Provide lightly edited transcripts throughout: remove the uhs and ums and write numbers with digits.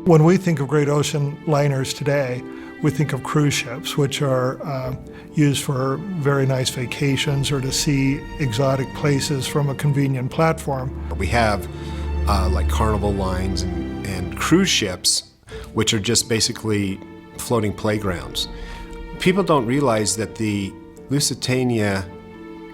When we think of great ocean liners today, we think of cruise ships, which are used for very nice vacations or to see exotic places from a convenient platform. We have like Carnival lines and cruise ships, which are just basically floating playgrounds. People don't realize that the Lusitania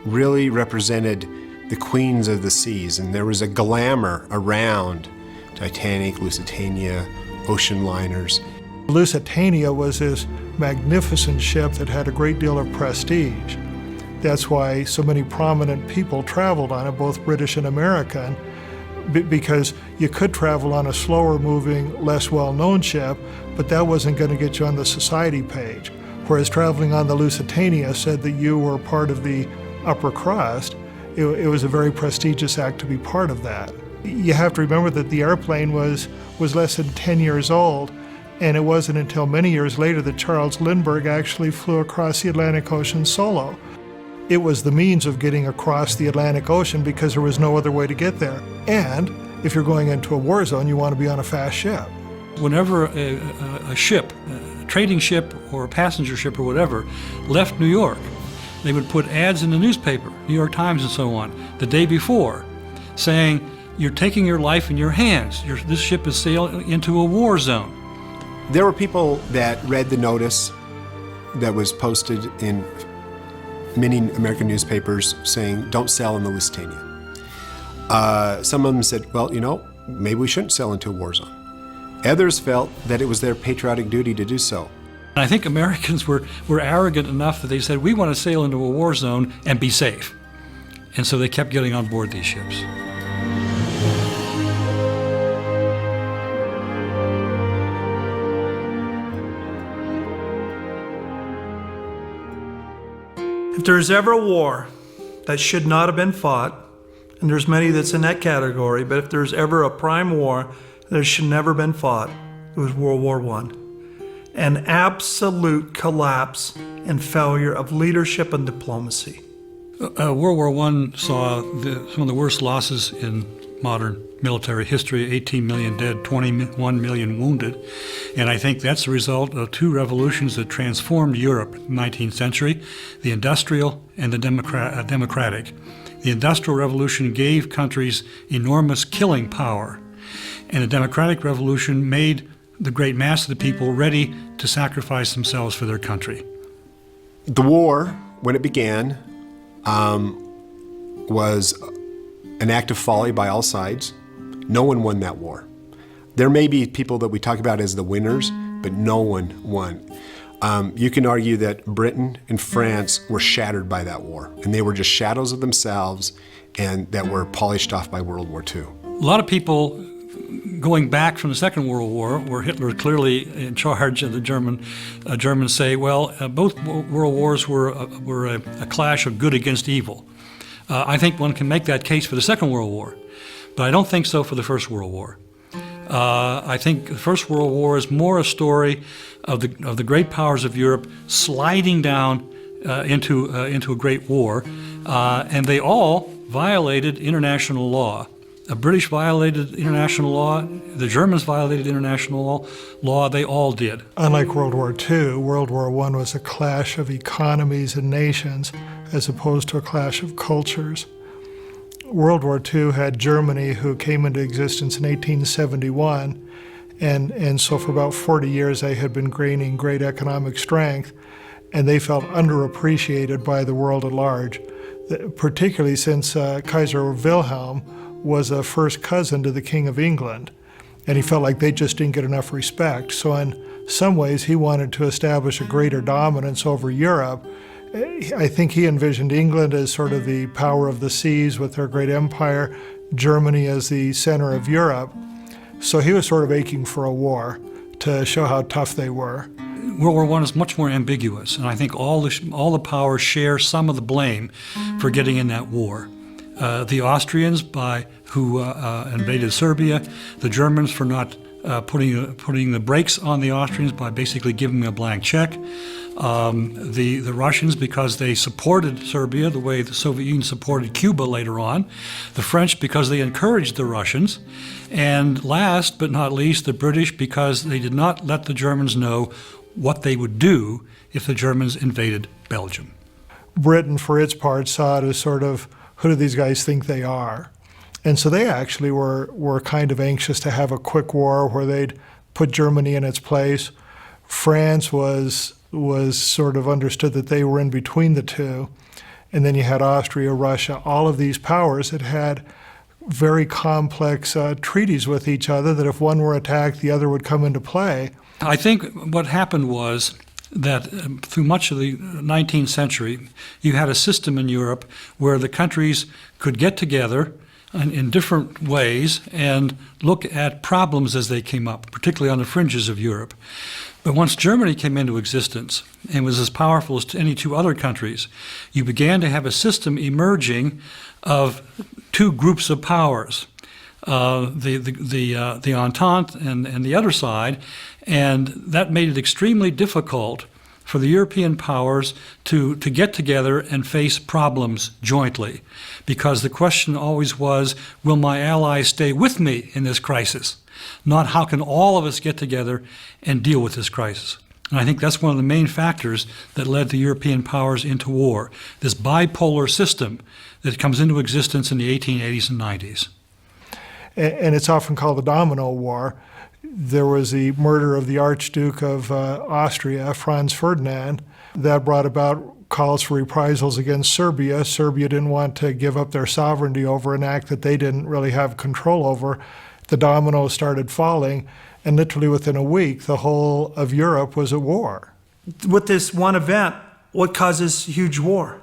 really represented the queens of the seas, and there was a glamour around Titanic, Lusitania, ocean liners. Lusitania was this magnificent ship that had a great deal of prestige. That's why so many prominent people traveled on it, both British and American, because you could travel on a slower moving, less well-known ship, but that wasn't going to get you on the society page. Whereas traveling on the Lusitania said that you were part of the upper crust. It was a very prestigious act to be part of that. You have to remember that the airplane was less than 10 years old, and it wasn't until many years later that Charles Lindbergh actually flew across the Atlantic Ocean solo. It was the means of getting across the Atlantic Ocean because there was no other way to get there. And if you're going into a war zone, you want to be on a fast ship. Whenever a ship, a trading ship or a passenger ship or whatever, left New York, they would put ads in the newspaper, New York Times and so on, the day before, saying, "You're taking your life in your hands. This ship is sailing into a war zone." There were people that read the notice that was posted in many American newspapers saying, "Don't sail in the Lusitania." Some of them said, "Well, you know, maybe we shouldn't sail into a war zone." Others felt that it was their patriotic duty to do so. I think Americans were arrogant enough that they said, "We want to sail into a war zone and be safe." And so they kept getting on board these ships. If there's ever a war that should not have been fought, and there's many that's in that category, but if there's ever a prime war that should never been fought, it was World War I. An absolute collapse and failure of leadership and diplomacy. World War I saw some of the worst losses in modern military history, 18 million dead, 21 million wounded. And I think that's the result of two revolutions that transformed Europe in the 19th century, the industrial and the democratic. The Industrial Revolution gave countries enormous killing power, and the Democratic Revolution made the great mass of the people ready to sacrifice themselves for their country. The war, when it began, was an act of folly by all sides. No one won that war. There may be people that we talk about as the winners, but no one won. You can argue that Britain and France were shattered by that war, and they were just shadows of themselves and that were polished off by World War II. A lot of people going back from the Second World War, where Hitler was clearly in charge of the Germans say, well, both world wars were a clash of good against evil. I think one can make that case for the Second World War, but I don't think so for the First World War. I think the First World War is more a story of the great powers of Europe sliding down into a great war, and they all violated international law. The British violated international law, the Germans violated international law, they all did. Unlike World War II, World War I was a clash of economies and nations as opposed to a clash of cultures. World War II had Germany, who came into existence in 1871, and so for about 40 years they had been gaining great economic strength, and they felt underappreciated by the world at large, particularly since Kaiser Wilhelm was a first cousin to the King of England, and he felt like they just didn't get enough respect. So in some ways he wanted to establish a greater dominance over Europe. I think he envisioned England as sort of the power of the seas with their great empire, Germany as the center of Europe. So he was sort of aching for a war to show how tough they were. World War I is much more ambiguous, and I think all the powers share some of the blame for getting in that war. The Austrians, who invaded Serbia, the Germans for not putting the brakes on the Austrians by basically giving them a blank check. The Russians, because they supported Serbia the way the Soviet Union supported Cuba later on. The French, because they encouraged the Russians. And last but not least, the British, because they did not let the Germans know what they would do if the Germans invaded Belgium. Britain, for its part, saw it as sort of, who do these guys think they are? And so they actually were kind of anxious to have a quick war where they'd put Germany in its place. France was sort of understood that they were in between the two. And then you had Austria, Russia, all of these powers that had very complex treaties with each other that if one were attacked, the other would come into play. I think what happened was that through much of the 19th century, you had a system in Europe where the countries could get together in different ways and look at problems as they came up, particularly on the fringes of Europe. But once Germany came into existence and was as powerful as any two other countries, you began to have a system emerging of two groups of powers, the Entente and the other side, and that made it extremely difficult for the European powers to get together and face problems jointly, because the question always was, will my allies stay with me in this crisis? Not how can all of us get together and deal with this crisis. And I think that's one of the main factors that led the European powers into war, this bipolar system that comes into existence in the 1880s and 90s. And it's often called the Domino War. There was the murder of the Archduke of Austria, Franz Ferdinand. That brought about calls for reprisals against Serbia. Serbia didn't want to give up their sovereignty over an act that they didn't really have control over. The dominoes started falling, and literally within a week, the whole of Europe was at war. With this one event, what caused this huge war?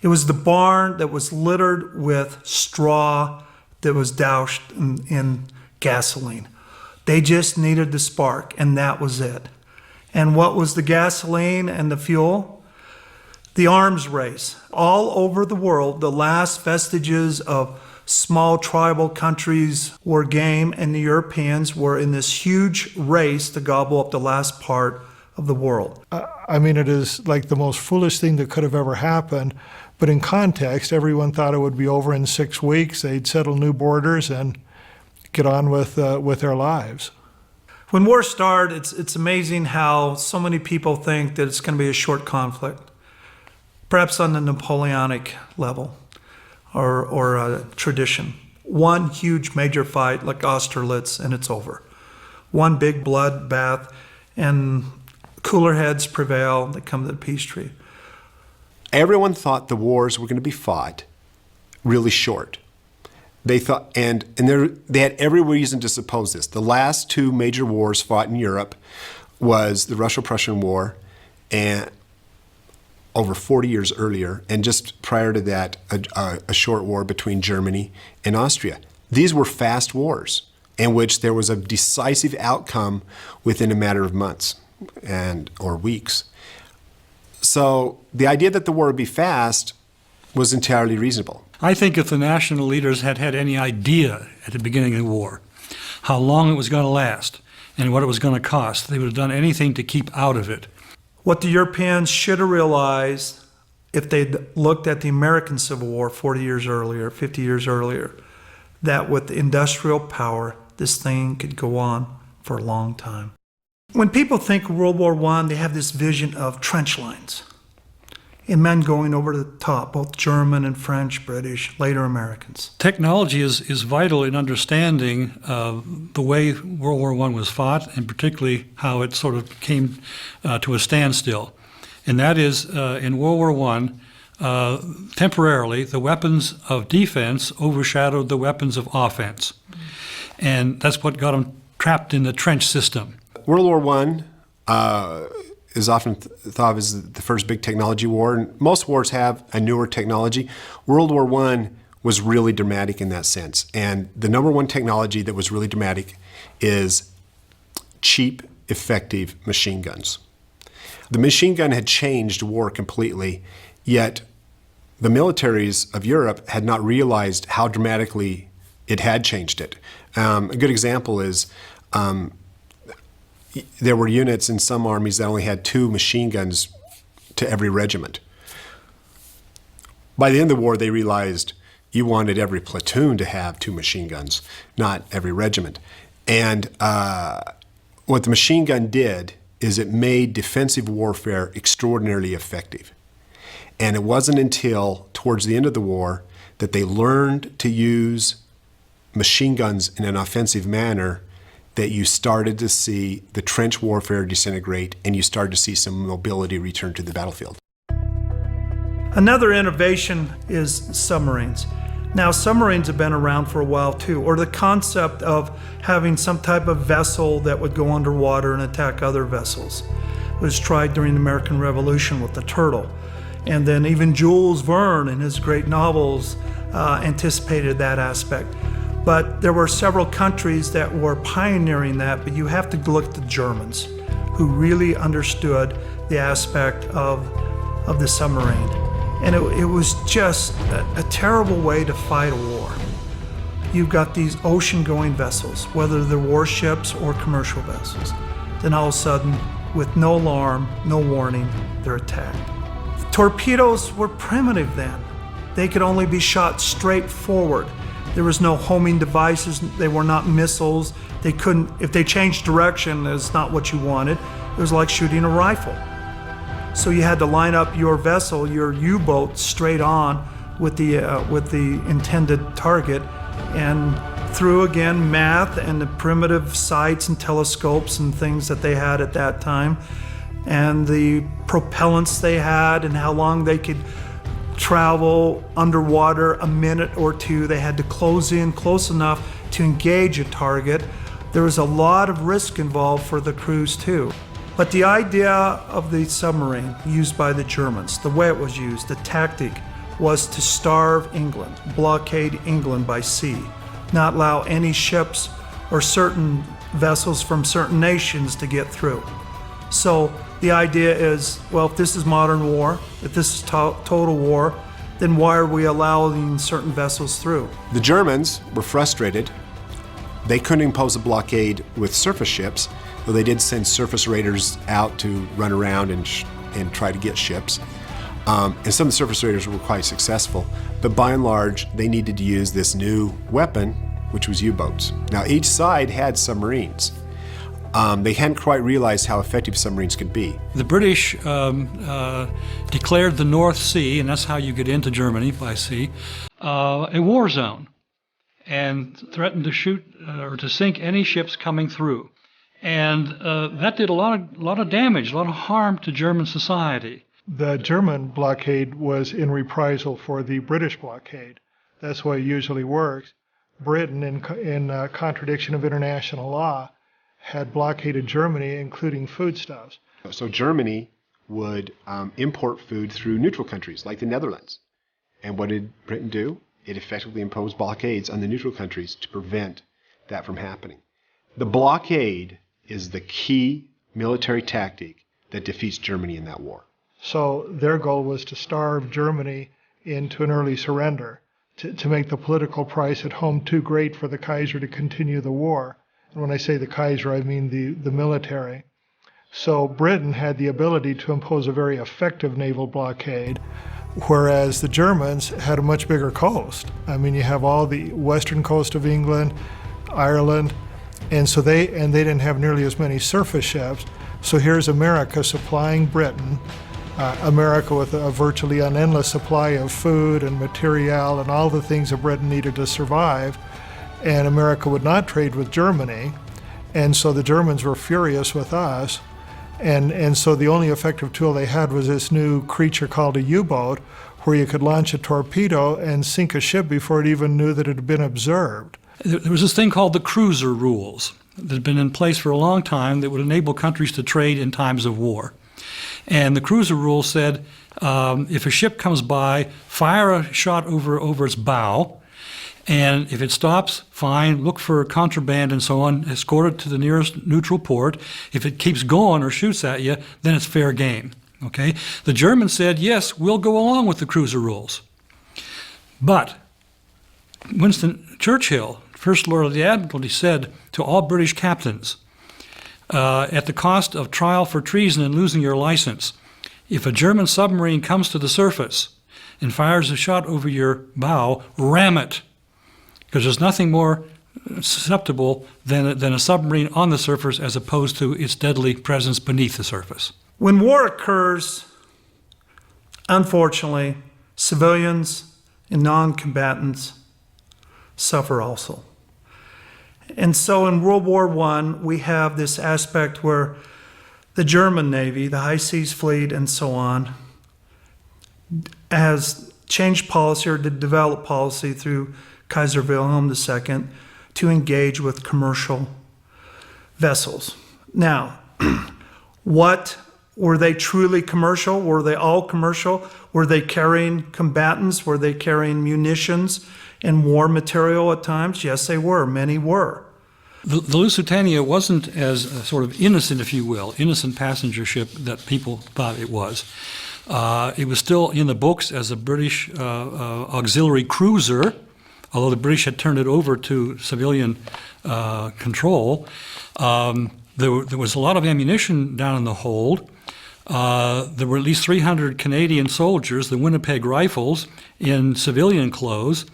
It was the barn that was littered with straw that was doused in gasoline. They just needed the spark, and that was it. And what was the gasoline and the fuel? The arms race. All over the world, the last vestiges of small tribal countries were game, and the Europeans were in this huge race to gobble up the last part of the world. I mean, it is like the most foolish thing that could have ever happened. But in context, everyone thought it would be over in 6 weeks. They'd settle new borders and get on with their lives. When war started, it's amazing how so many people think that it's going to be a short conflict, perhaps on the Napoleonic level or a tradition. One huge major fight like Austerlitz and it's over. One big bloodbath and cooler heads prevail. They come to the peace treaty. Everyone thought the wars were going to be fought really short. They thought, and they had every reason to suppose this. The last two major wars fought in Europe was the Russo-Prussian War, and over 40 years earlier, and just prior to that, a short war between Germany and Austria. These were fast wars in which there was a decisive outcome within a matter of months or weeks. So the idea that the war would be fast was entirely reasonable. I think if the national leaders had had any idea at the beginning of the war how long it was going to last and what it was going to cost, they would have done anything to keep out of it. What the Europeans should have realized if they'd looked at the American Civil War 40 years earlier, 50 years earlier, that with the industrial power, this thing could go on for a long time. When people think of World War I, they have this vision of trench lines and men going over the top, both German and French, British, later Americans. Technology is vital in understanding the way World War I was fought, and particularly how it sort of came to a standstill. And that is, in World War I, temporarily, the weapons of defense overshadowed the weapons of offense. And that's what got them trapped in the trench system. World War I is often thought of as the first big technology war, and most wars have a newer technology. World War I was really dramatic in that sense, and the number one technology that was really dramatic is cheap, effective machine guns. The machine gun had changed war completely, yet the militaries of Europe had not realized how dramatically it had changed it. A good example is there were units in some armies that only had 2 machine guns to every regiment. By the end of the war, they realized you wanted every platoon to have 2 machine guns, not every regiment. And what the machine gun did is it made defensive warfare extraordinarily effective. And it wasn't until towards the end of the war that they learned to use machine guns in an offensive manner that you started to see the trench warfare disintegrate and you started to see some mobility return to the battlefield. Another innovation is submarines. Now, submarines have been around for a while too, or the concept of having some type of vessel that would go underwater and attack other vessels. It was tried during the American Revolution with the turtle. And then even Jules Verne in his great novels anticipated that aspect. But there were several countries that were pioneering that, but you have to look at the Germans, who really understood the aspect of the submarine. And it was just a terrible way to fight a war. You've got these ocean-going vessels, whether they're warships or commercial vessels. Then all of a sudden, with no alarm, no warning, they're attacked. Torpedoes were primitive then. They could only be shot straight forward. There was no homing devices. They were not missiles. They couldn't, if they changed direction, it's not what you wanted. It was like shooting a rifle. So you had to line up your vessel, your U-boat, straight on with the intended target, and through again math and the primitive sights and telescopes and things that they had at that time, and the propellants they had and how long they could travel underwater, a minute or 2. They had to close in close enough to engage a target. There was a lot of risk involved for the crews too. But the idea of the submarine used by the Germans, the way it was used, the tactic, was to starve England, blockade England by sea, not allow any ships or certain vessels from certain nations to get through. So the idea is, well, if this is modern war, if this is total war, then why are we allowing certain vessels through? The Germans were frustrated. They couldn't impose a blockade with surface ships, though they did send surface raiders out to run around and try to get ships. And some of the surface raiders were quite successful, but by and large, they needed to use this new weapon, which was U-boats. Now, each side had submarines. They hadn't quite realized how effective submarines could be. The British declared the North Sea, and that's how you get into Germany by sea, a war zone, and threatened to shoot or to sink any ships coming through. And that did a lot of damage, a lot of harm to German society. The German blockade was in reprisal for the British blockade. That's the way it usually works. Britain, in contradiction of international law, had blockaded Germany, including foodstuffs. So Germany would import food through neutral countries like the Netherlands. And what did Britain do? It effectively imposed blockades on the neutral countries to prevent that from happening. The blockade is the key military tactic that defeats Germany in that war. So their goal was to starve Germany into an early surrender, to make the political price at home too great for the Kaiser to continue the war. And when I say the Kaiser, I mean the military. So Britain had the ability to impose a very effective naval blockade, whereas the Germans had a much bigger coast. I mean, you have all the western coast of England, Ireland, and they didn't have nearly as many surface ships. So here's America supplying Britain, America with a virtually unendless supply of food and material and all the things that Britain needed to survive. And America would not trade with Germany, and so the Germans were furious with us, and so the only effective tool they had was this new creature called a U-boat, where you could launch a torpedo and sink a ship before it even knew that it had been observed. There was this thing called the cruiser rules that had been in place for a long time that would enable countries to trade in times of war. And the cruiser rule said, if a ship comes by, fire a shot over its bow, and if it stops, fine, look for contraband and so on, escort it to the nearest neutral port. If it keeps going or shoots at you, then it's fair game, okay? The Germans said, yes, we'll go along with the cruiser rules. But Winston Churchill, First Lord of the Admiralty, said to all British captains, at the cost of trial for treason and losing your license, if a German submarine comes to the surface and fires a shot over your bow, ram it, because there's nothing more susceptible than a submarine on the surface as opposed to its deadly presence beneath the surface. When war occurs, unfortunately, civilians and non-combatants suffer also. And so in World War I, we have this aspect where the German Navy, the High Seas Fleet, and so on, has changed policy or did develop policy through Kaiser Wilhelm II to engage with commercial vessels. Now, what were they truly commercial? Were they all commercial? Were they carrying combatants? Were they carrying munitions and war material at times? Yes, they were. Many were. The Lusitania wasn't as a sort of innocent, if you will, innocent passenger ship that people thought it was. It was still in the books as a British auxiliary cruiser, although the British had turned it over to civilian control. There was a lot of ammunition down in the hold. There were at least 300 Canadian soldiers, the Winnipeg Rifles, in civilian clothes.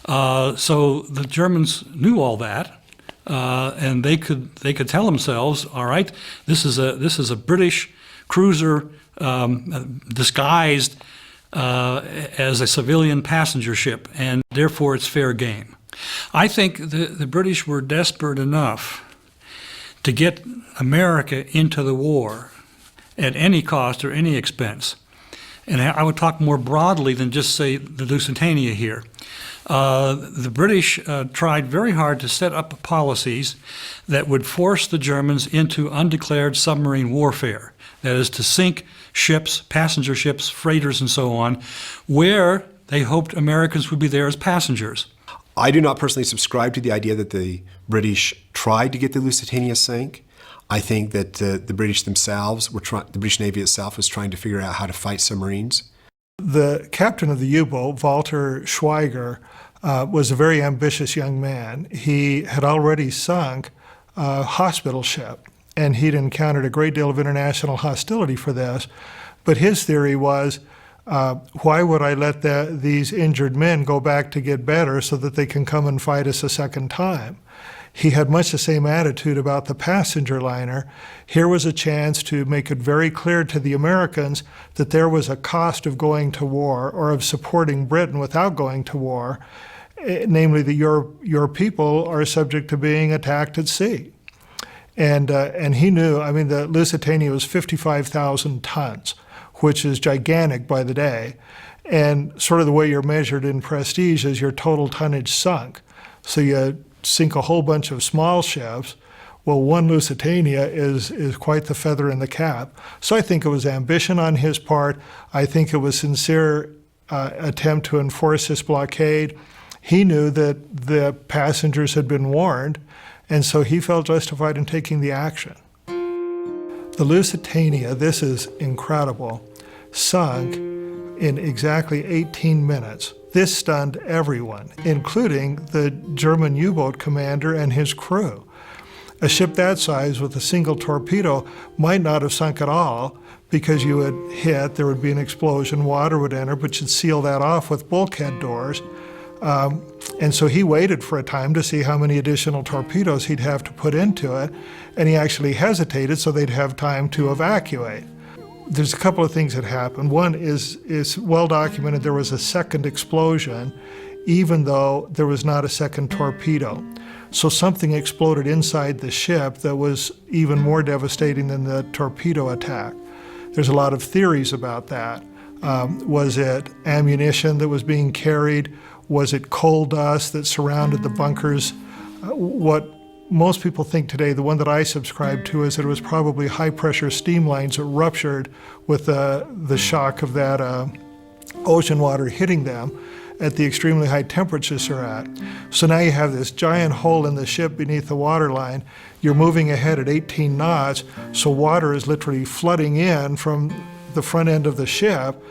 So the Germans knew all that, and they could tell themselves, all right, this is a British cruiser disguised as a civilian passenger ship, and therefore it's fair game. I think the British were desperate enough to get America into the war at any cost or any expense. And I would talk more broadly than just say the Lusitania here. The British tried very hard to set up policies that would force the Germans into undeclared submarine warfare. That is, to sink ships, passenger ships, freighters, and so on, where they hoped Americans would be there as passengers. I do not personally subscribe to the idea that the British tried to get the Lusitania sank. I think that the British themselves the British Navy itself was trying to figure out how to fight submarines. The captain of the U-boat, Walter Schweiger, was a very ambitious young man. He had already sunk a hospital ship, and he'd encountered a great deal of international hostility for this. But his theory was, why would I let these injured men go back to get better so that they can come and fight us a second time? He had much the same attitude about the passenger liner. Here was a chance to make it very clear to the Americans that there was a cost of going to war or of supporting Britain without going to war, namely that your people are subject to being attacked at sea. And he knew, I mean, the Lusitania was 55,000 tons, which is gigantic by the day. And sort of the way you're measured in prestige is your total tonnage sunk. So you sink a whole bunch of small ships. Well, one Lusitania is quite the feather in the cap. So I think it was ambition on his part. I think it was sincere attempt to enforce this blockade. He knew that the passengers had been warned, and so he felt justified in taking the action. The Lusitania, this is incredible, sunk in exactly 18 minutes. This stunned everyone, including the German U-boat commander and his crew. A ship that size with a single torpedo might not have sunk at all because you would hit, there would be an explosion, water would enter, but you'd seal that off with bulkhead doors. And so he waited for a time to see how many additional torpedoes he'd have to put into it, and he actually hesitated so they'd have time to evacuate. There's a couple of things that happened. One is well documented there was a second explosion, even though there was not a second torpedo. So something exploded inside the ship that was even more devastating than the torpedo attack. There's a lot of theories about that. Was it ammunition that was being carried? Was it coal dust that surrounded the bunkers? What most people think today, the one that I subscribe to, is that it was probably high-pressure steam lines that ruptured with the shock of that ocean water hitting them at the extremely high temperatures they're at. So now you have this giant hole in the ship beneath the waterline. You're moving ahead at 18 knots, so water is literally flooding in from the front end of the ship,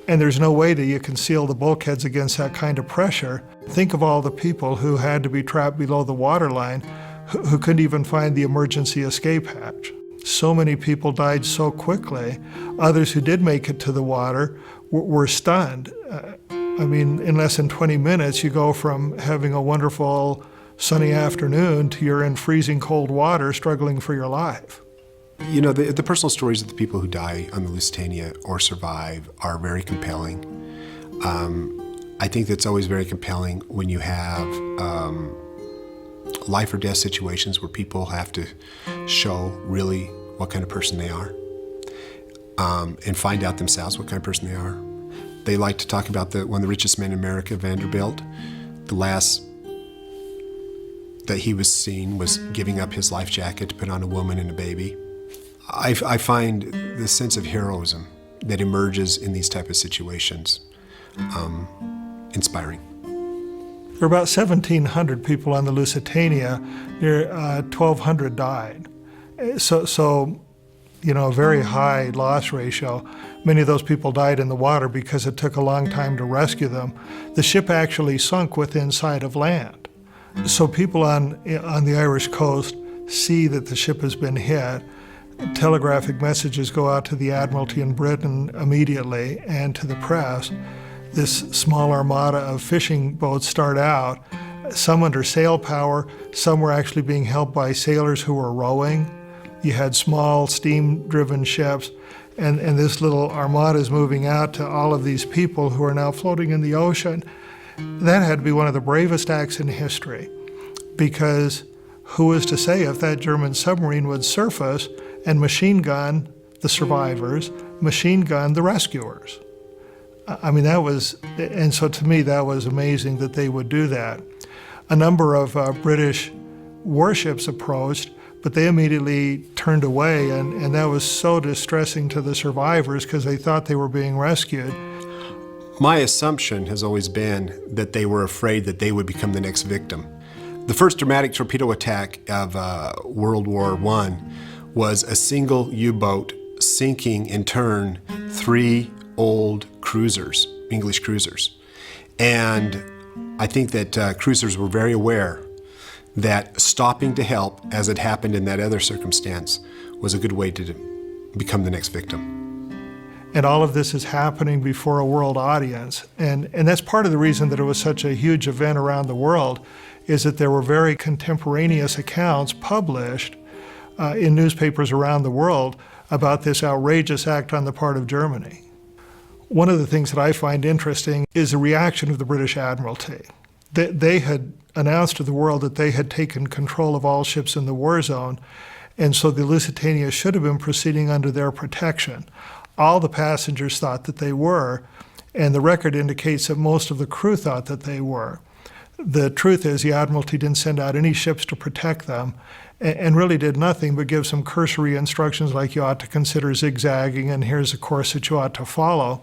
And there's no way that you can seal the bulkheads against that kind of pressure. Think of all the people who had to be trapped below the waterline who couldn't even find the emergency escape hatch. So many people died so quickly. Others who did make it to the water were stunned. I mean, in less than 20 minutes, you go from having a wonderful sunny afternoon to you're in freezing cold water struggling for your life. You know, the personal stories of the people who die on the Lusitania or survive are very compelling. I think that's always very compelling when you have life or death situations where people have to show really what kind of person they are and find out themselves what kind of person they are. They like to talk about one of the richest men in America, Vanderbilt. The last that he was seen was giving up his life jacket to put on a woman and a baby. I find the sense of heroism that emerges in these type of situations inspiring. There were about 1,700 people on the Lusitania. Near 1,200 died. So, you know, a very high loss ratio. Many of those people died in the water because it took a long time to rescue them. The ship actually sunk within sight of land. So people on the Irish coast see that the ship has been hit. Telegraphic messages go out to the Admiralty in Britain immediately and to the press. This small armada of fishing boats start out, some under sail power, some were actually being helped by sailors who were rowing. You had small steam-driven ships, and this little armada is moving out to all of these people who are now floating in the ocean. That had to be one of the bravest acts in history, because who is to say if that German submarine would surface and machine gun the survivors, machine gun the rescuers? I mean, and so to me, that was amazing that they would do that. A number of British warships approached, but they immediately turned away, and that was so distressing to the survivors because they thought they were being rescued. My assumption has always been that they were afraid that they would become the next victim. The first dramatic torpedo attack of World War I was a single U-boat sinking in turn 3 old cruisers, English cruisers. And I think that cruisers were very aware that stopping to help, as had happened in that other circumstance, was a good way to become the next victim. And all of this is happening before a world audience. And that's part of the reason that it was such a huge event around the world, is that there were very contemporaneous accounts published in newspapers around the world about this outrageous act on the part of Germany. One of the things that I find interesting is the reaction of the British Admiralty. They had announced to the world that they had taken control of all ships in the war zone, and so the Lusitania should have been proceeding under their protection. All the passengers thought that they were, and the record indicates that most of the crew thought that they were. The truth is the Admiralty didn't send out any ships to protect them, and really did nothing but give some cursory instructions like you ought to consider zigzagging, and here's a course that you ought to follow.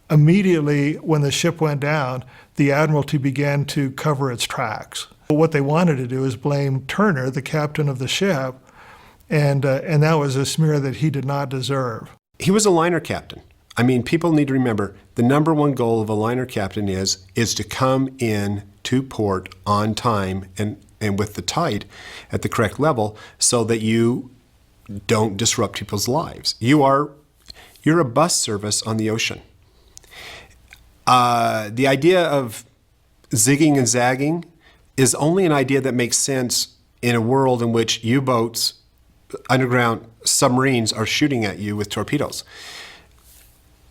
Immediately when the ship went down, the Admiralty began to cover its tracks. What they wanted to do is blame Turner, the captain of the ship, and that was a smear that he did not deserve. He was a liner captain. I mean, people need to remember the number one goal of a liner captain is to come in to port on time and with the tide at the correct level so that you don't disrupt people's lives. You're a bus service on the ocean. The idea of zigging and zagging is only an idea that makes sense in a world in which U-boats, underground submarines are shooting at you with torpedoes.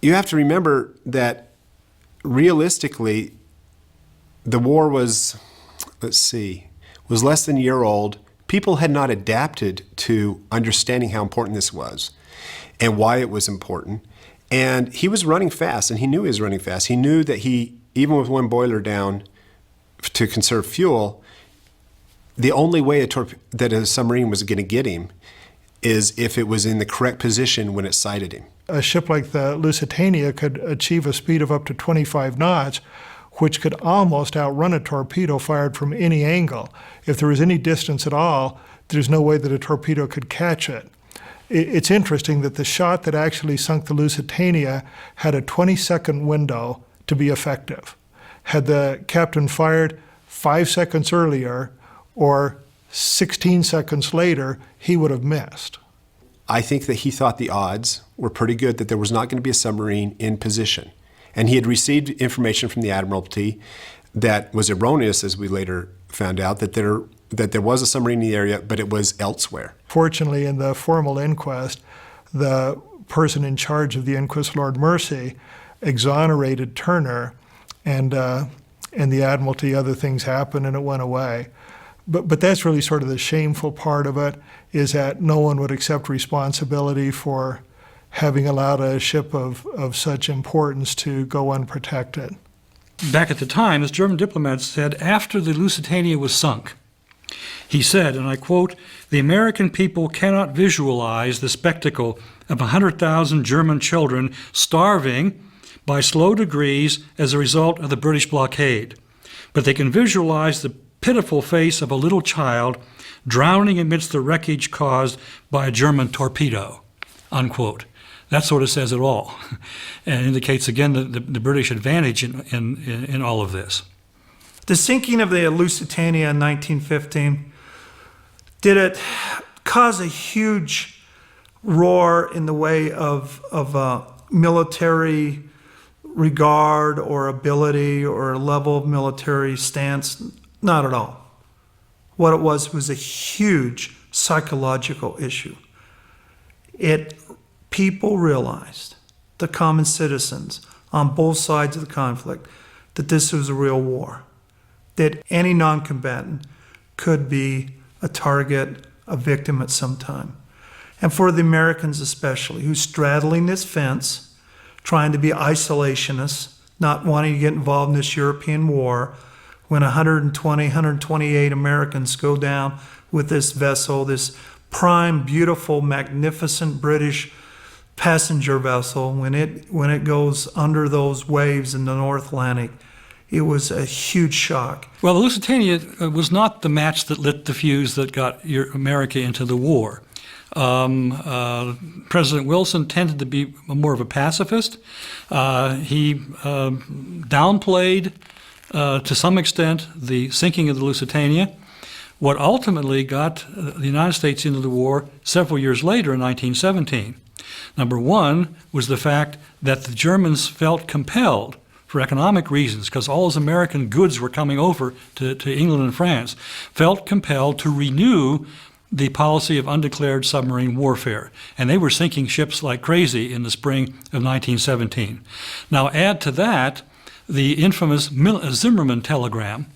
You have to remember that realistically, the war was less than a year old. People had not adapted to understanding how important this was and why it was important. And he was running fast, and he knew he was running fast. He knew that even with one boiler down to conserve fuel, the only way that a submarine was going to get him is if it was in the correct position when it sighted him. A ship like the Lusitania could achieve a speed of up to 25 knots, which could almost outrun a torpedo fired from any angle. If there was any distance at all, there's no way that a torpedo could catch it. It's interesting that the shot that actually sunk the Lusitania had a 20-second window to be effective. Had the captain fired 5 seconds earlier or 16 seconds later, he would have missed. I think that he thought the odds were pretty good that there was not going to be a submarine in position. And he had received information from the Admiralty that was erroneous, as we later found out, that there was a submarine in the area, but it was elsewhere. Fortunately, In the formal inquest, the person in charge of the inquest, Lord Mercy, exonerated Turner, and the Admiralty, other things happened, and it went away. But that's really sort of the shameful part of it, is that no one would accept responsibility for having allowed a ship of such importance to go unprotected. Back at the time, this German diplomat said, after the Lusitania was sunk, he said, and I quote, "The American people cannot visualize the spectacle of 100,000 German children starving by slow degrees as a result of the British blockade. But they can visualize the pitiful face of a little child drowning amidst the wreckage caused by a German torpedo," unquote. That sort of says it all, and indicates again the British advantage in all of this. The sinking of the Lusitania in 1915, did it cause a huge roar in the way of military regard or ability or level of military stance? Not at all. What it was a huge psychological issue. People realized, the common citizens on both sides of the conflict, that this was a real war, that any non-combatant could be a target, a victim at some time. And for the Americans especially, who's straddling this fence, trying to be isolationists, not wanting to get involved in this European war, when 128 Americans go down with this vessel, this prime, beautiful, magnificent British passenger vessel, when it goes under those waves in the North Atlantic, it was a huge shock. Well, the Lusitania was not the match that lit the fuse that got America into the war. President Wilson tended to be more of a pacifist. He downplayed, to some extent, the sinking of the Lusitania. What ultimately got the United States into the war several years later in 1917. Number one was the fact that the Germans felt compelled, for economic reasons, because all those American goods were coming over to England and France, felt compelled to renew the policy of undeclared submarine warfare. And they were sinking ships like crazy in the spring of 1917. Now add to that the infamous Zimmermann telegram,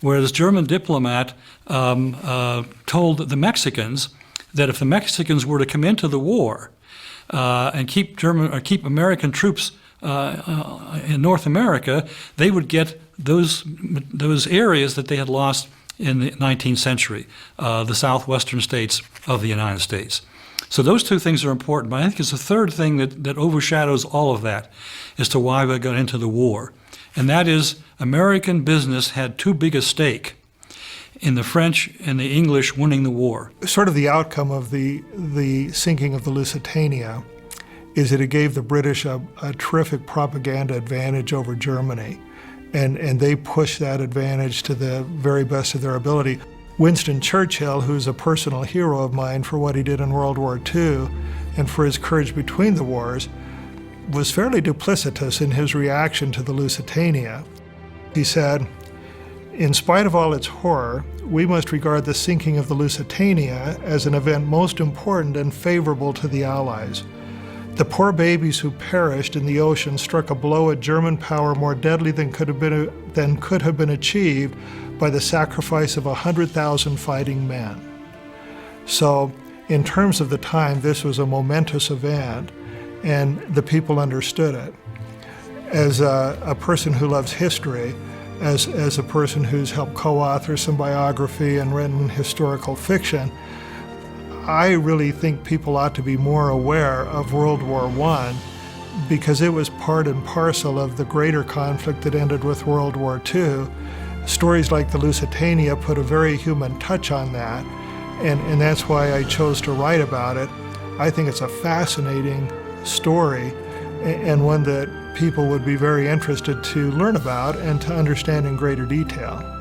where this German diplomat told the Mexicans that if the Mexicans were to come into the war and keep American troops in North America, they would get those areas that they had lost in the 19th century, the southwestern states of the United States. So those two things are important, but I think it's the third thing that overshadows all of that as to why we got into the war. And that is American business had too big a stake in the French and the English winning the war. Sort of the outcome of the sinking of the Lusitania is that it gave the British a terrific propaganda advantage over Germany. And they pushed that advantage to the very best of their ability. Winston Churchill, who's a personal hero of mine for what he did in World War II and for his courage between the wars, was fairly duplicitous in his reaction to the Lusitania. He said, "In spite of all its horror, we must regard the sinking of the Lusitania as an event most important and favorable to the Allies. The poor babies who perished in the ocean struck a blow at German power more deadly than could have been achieved by the sacrifice of 100,000 fighting men." So, in terms of the time, this was a momentous event, and the people understood it. As a person who loves history, as a person who's helped co-author some biography and written historical fiction, I really think people ought to be more aware of World War I because it was part and parcel of the greater conflict that ended with World War II. Stories like the Lusitania put a very human touch on that, and that's why I chose to write about it. I think it's a fascinating story and one that people would be very interested to learn about and to understand in greater detail.